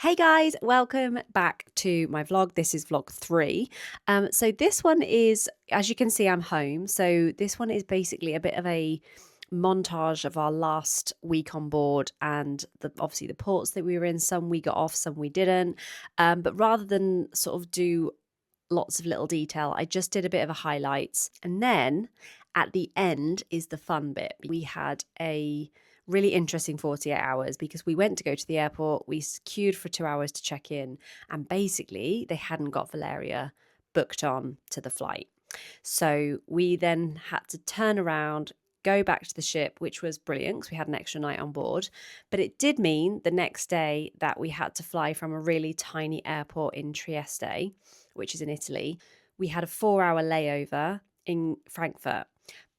Hey guys, welcome back to my vlog. This is vlog 3. So this one is, as you can see, I'm home. So this one is basically a bit of a montage of our last week on board and obviously the ports that we were in. Some we got off, some we didn't. But rather than sort of do lots of little detail, I just did a bit of a highlights. And then at the end is the fun bit. We had a really interesting 48 hours because we went to go to the airport, we queued for 2 hours to check in, and basically they hadn't got Valeria booked on to the flight. So we then had to turn around, go back to the ship, which was brilliant because we had an extra night on board. But it did mean the next day that we had to fly from a really tiny airport in Trieste, which is in Italy. We had a 4-hour layover in Frankfurt.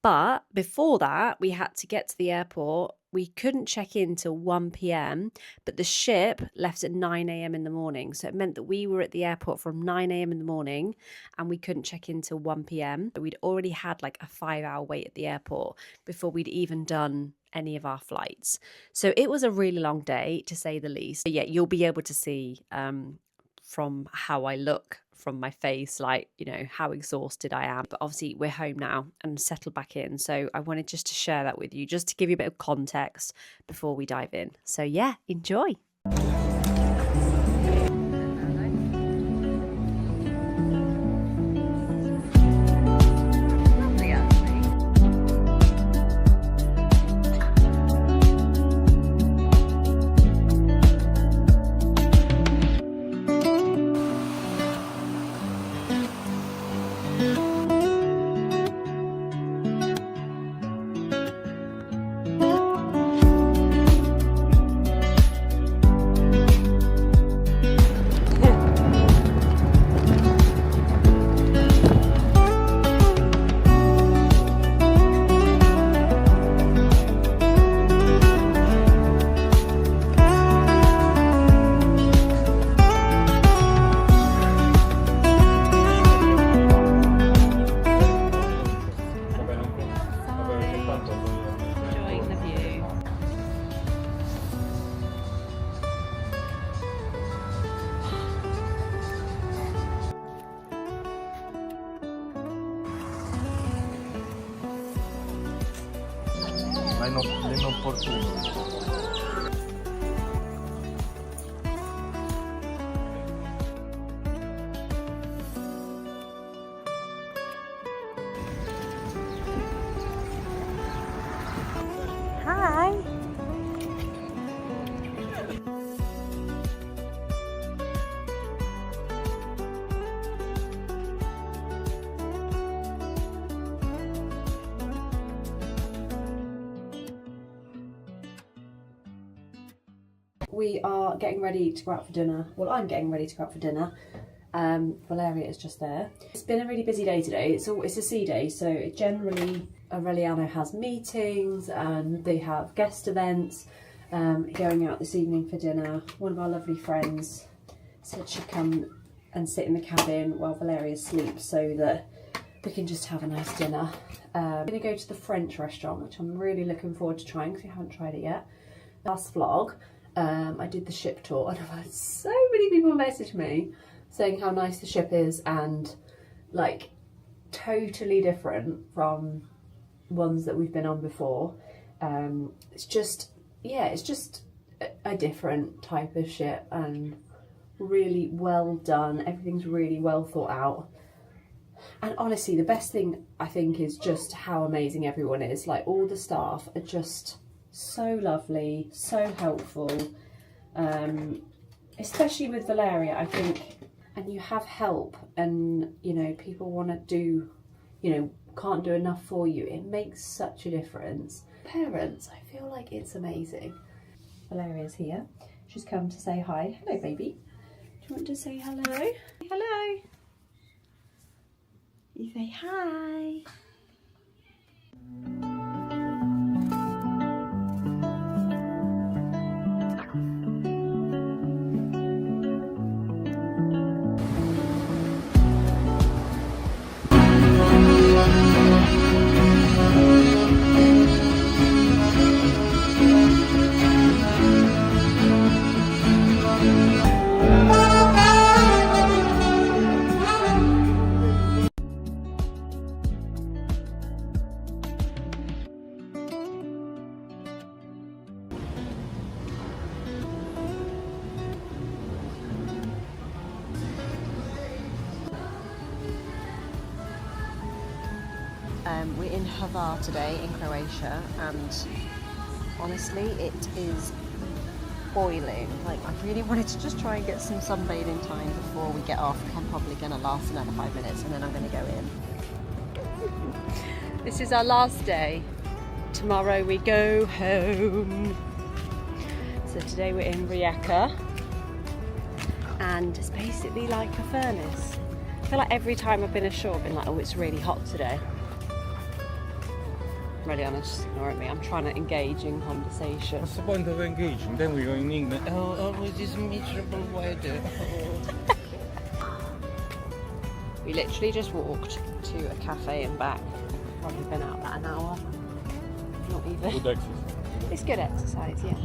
But before that, we had to get to the airport. We couldn't check in till 1 p.m, but the ship left at 9 a.m. in the morning. So it meant that we were at the airport from 9 a.m. in the morning and we couldn't check in till 1 p.m. But we'd already had like a 5-hour wait at the airport before we'd even done any of our flights. So it was a really long day, to say the least. But yeah, you'll be able to see from how I look from my face, like, you know, how exhausted I am. But obviously we're home now and settled back in. So I wanted just to share that with you, just to give you a bit of context before we dive in. So yeah, enjoy. L'inopportuno. Hi. We are getting ready to go out for dinner. Well, I'm getting ready to go out for dinner. Valeria is just there. It's been a really busy day today. It's a sea day, so it generally Aureliano has meetings and they have guest events. Going out this evening for dinner. One of our lovely friends said she'd come and sit in the cabin while Valeria sleeps so that we can just have a nice dinner. I'm going to go to the French restaurant, which I'm really looking forward to trying because we haven't tried it yet. Last vlog, I did the ship tour and I've had so many people message me saying how nice the ship is and like totally different from ones that we've been on before. It's just a different type of ship and really well done. Everything's really well thought out. And honestly, the best thing I think is just how amazing everyone is. Like, all the staff are just so lovely, so helpful, especially with Valeria, I think. And you have help and, you know, people want to do, you know, can't do enough for you. It makes such a difference. Parents, I feel like it's amazing. Valeria's here. She's come to say hi. Hello, baby. Do you want to say hello? Hello. You say hi. in Hvar today in Croatia, and honestly it is boiling. Like, I really wanted to just try and get some sunbathing time before we get off. I'm probably going to last another 5 minutes and then I'm going to go in. This is our last day. Tomorrow we go home. So today we're in Rijeka, and it's basically like a furnace. I feel like every time I've been ashore I've been like, oh, it's really hot today. Really honest, just ignore me. I'm trying to engage in conversation. What's the point of engaging? Then we're going in England. Oh, this miserable weather. We literally just walked to a cafe and back. Probably been out about an hour. Not even. Good exercise. It's good exercise, yeah.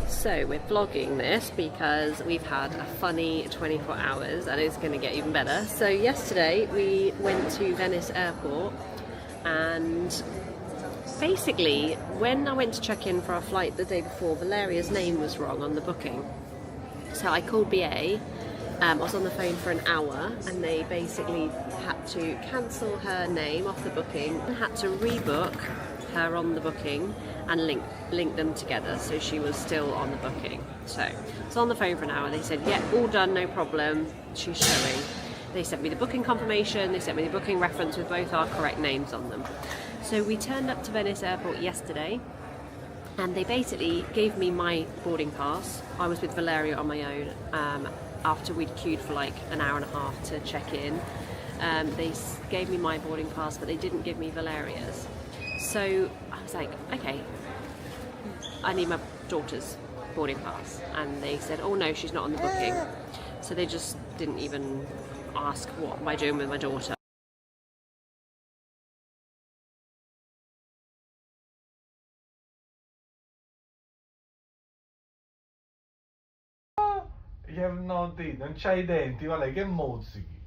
So we're vlogging this because we've had a funny 24 hours and it's going to get even better. So yesterday we went to Venice airport, and basically when I went to check in for our flight the day before, Valeria's name was wrong on the booking. So I called BA. I was on the phone for an hour and they basically had to cancel her name off the booking and had to rebook her on the booking and link them together, so she was still on the booking. So I was on the phone for an hour. They said, yeah, all done, no problem, she's showing. They sent me the booking confirmation, they sent me the booking reference with both our correct names on them. So we turned up to Venice airport yesterday and they basically gave me my boarding pass. I was with Valeria on my own after we'd queued for like an hour and a half to check in. They gave me my boarding pass, but they didn't give me Valeria's. So I was like, okay, I need my daughter's boarding pass. And they said, oh no, she's not on the booking. So they just didn't even ask what am I doing with my daughter. You have no teeth, non c'hai i denti, vale che mozzichi.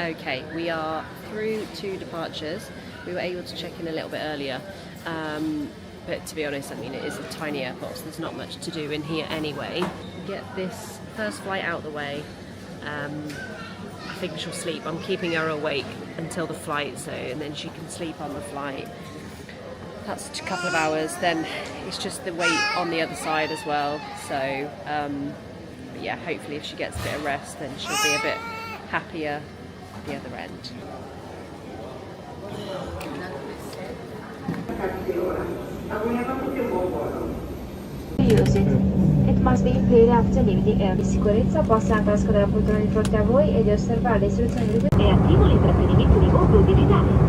Okay, we are through 2 departures. We were able to check in a little bit earlier, but to be honest, I mean, it is a tiny airport, so there's not much to do in here anyway. Get this first flight out the way. I think she'll sleep. I'm keeping her awake until the flight, and then she can sleep on the flight. That's a couple of hours. Then it's just the wait on the other side as well. So, but yeah, hopefully if she gets a bit of rest, then she'll be a bit happier at the other end. It must be paid after leaving the air. Di sicurezza possa anche nascondere la poltrona di fronte a voi e di osservare le istruzioni di guida. È attivo l'intrattenimento di volo digitale.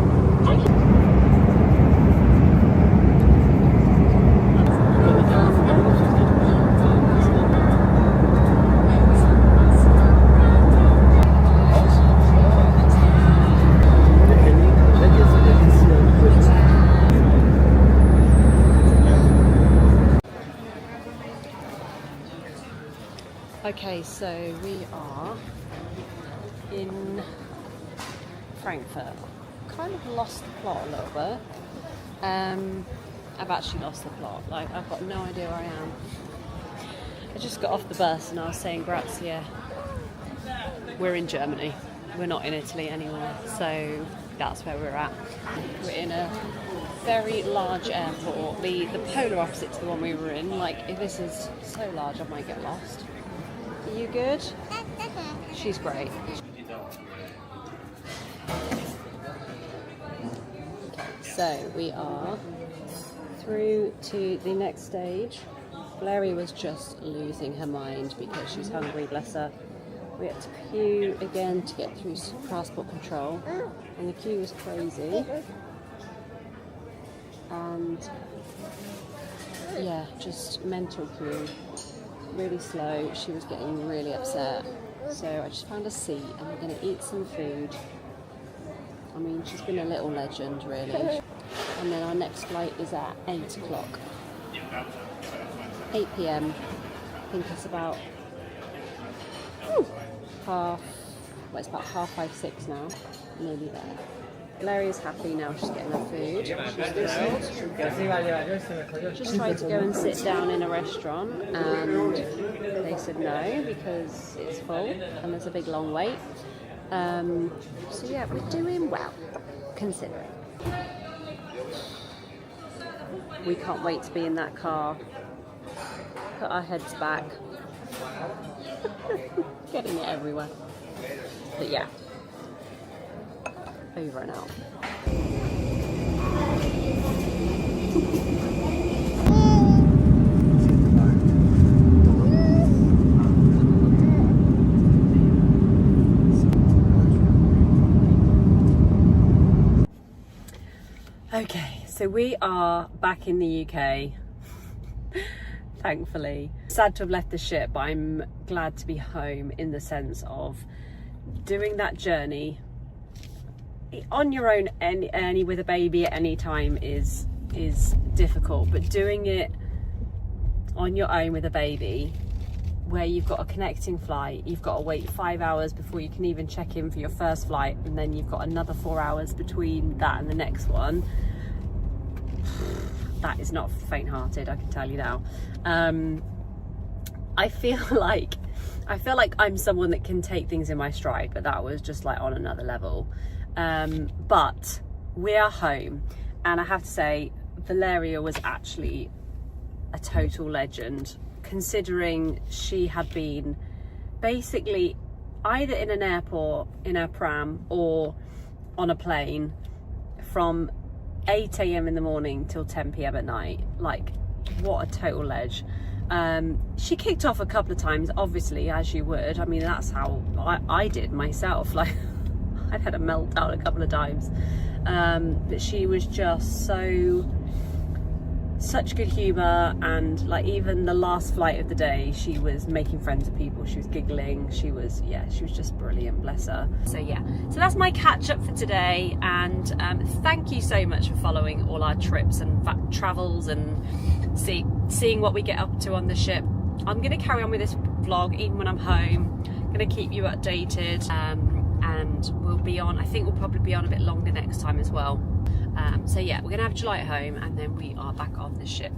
Okay, so we are in Frankfurt. Kind of lost the plot a little bit. I've actually lost the plot. Like, I've got no idea where I am. I just got off the bus and I was saying grazie. We're in Germany. We're not in Italy anymore. So that's where we're at. We're in a very large airport. The polar opposite to the one we were in. Like, if this is so large, I might get lost. Are you good? She's great. So we are through to the next stage. Valeria was just losing her mind because she's hungry, bless her. We had to queue again to get through passport control, and the queue was crazy. And yeah, just mental queue. Really slow. She was getting really upset, so I just found a seat and we're going to eat some food. I mean, she's been a little legend really. And then our next flight is at 8 o'clock, 8 p.m. I think it's about it's about 5:30, 6 now, nearly there. Valeria's happy now, she's getting her food. She's thrilled. Just tried to go and sit down in a restaurant and they said no because it's full and there's a big long wait. So yeah, we're doing well, considering. We can't wait to be in that car. Put our heads back. Getting it everywhere. But yeah. Over and out. Okay, so we are back in the UK. Thankfully. Sad to have left the ship, but I'm glad to be home in the sense of doing that journey on your own any with a baby at any time is difficult, but doing it on your own with a baby where you've got a connecting flight, you've got to wait 5 hours before you can even check in for your first flight, and then you've got another 4 hours between that and the next one. That is not faint-hearted, I can tell you now. I feel like I'm someone that can take things in my stride, but that was just like on another level. But we are home, and I have to say Valeria was actually a total legend, considering she had been basically either in an airport in her pram or on a plane from 8 a.m. in the morning till 10 p.m. at night. Like, what a total ledge. She kicked off a couple of times, obviously, as you would. I mean, that's how I did myself. Like, I'd had a meltdown a couple of times. But she was just such good humour, and like even the last flight of the day, she was making friends with people, she was giggling, she was just brilliant, bless her. So yeah, so that's my catch up for today, and thank you so much for following all our trips and travels and seeing what we get up to on the ship. I'm going to carry on with this vlog even when I'm home. I'm going to keep you updated, and I think we'll probably be on a bit longer next time as well. So yeah, we're gonna have July at home, and then we are back on the ship.